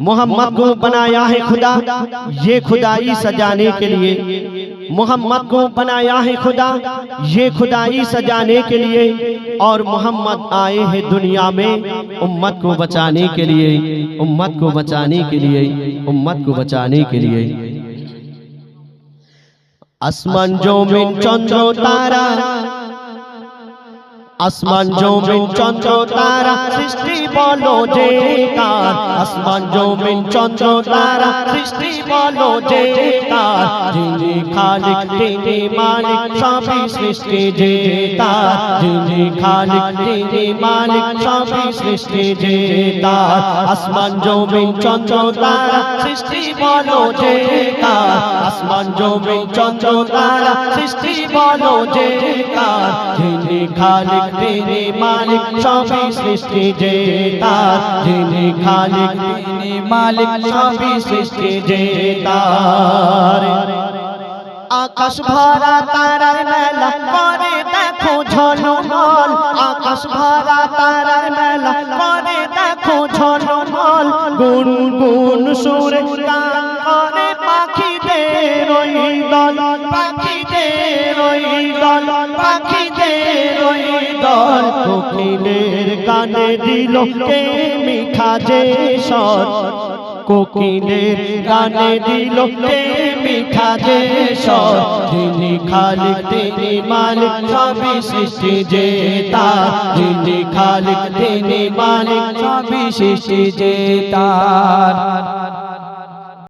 मोहम्मद को बनाया है खुदा ये खुदाई सजाने के लिए, मोहम्मद को बनाया है खुदा ये खुदाई सजाने के लिए, और मोहम्मद आए हैं दुनिया में उम्मत को बचाने के लिए, उम्मत को बचाने के लिए, उम्मत को बचाने के लिए। आसमान जमीन चंद्र तारा, आसमान जमीन चंद्र तारा सृष्टि बोलो जयकार, आसमान जमीन चंद्र तारा सृष्टि बोलो जयकार, जिन्हें खालिक तेरे मालिक सभी सृष्टि जयकार, जिन्हें खालिक तेरे मालिक सभी सृष्टि जयकार। आसमान जमीन चंद्र तारा सृष्टि बोलो जयकार, आसमान जमीन चंद्र तारा सृष्टि बोलो जयकार, जिन्हें खालिक तेरे मालिक सभी सृष्टि जयकार, जिन्हें खालिक तेरे मालिक सभी सृष्टि जयकार। आकाश भरा तारार मेला करे देखो झलमल, आकाश भरा तारार मेला करे देखो झलमल, गुनগুন সুরে গান করে পাখিদের ওই দল, পাখিদের ওই দল, পাখিদের ওই দল, কোকিলের গানে দিল কে মিঠা যে স্বর, কোকিলের গানে দিল কে মিঠা যে স্বর, যিনি খালিক তিনি মালিক সবই সৃষ্টি জেতার, যিনি খালিক তিনি মালিক সবই সৃষ্টি জেতার।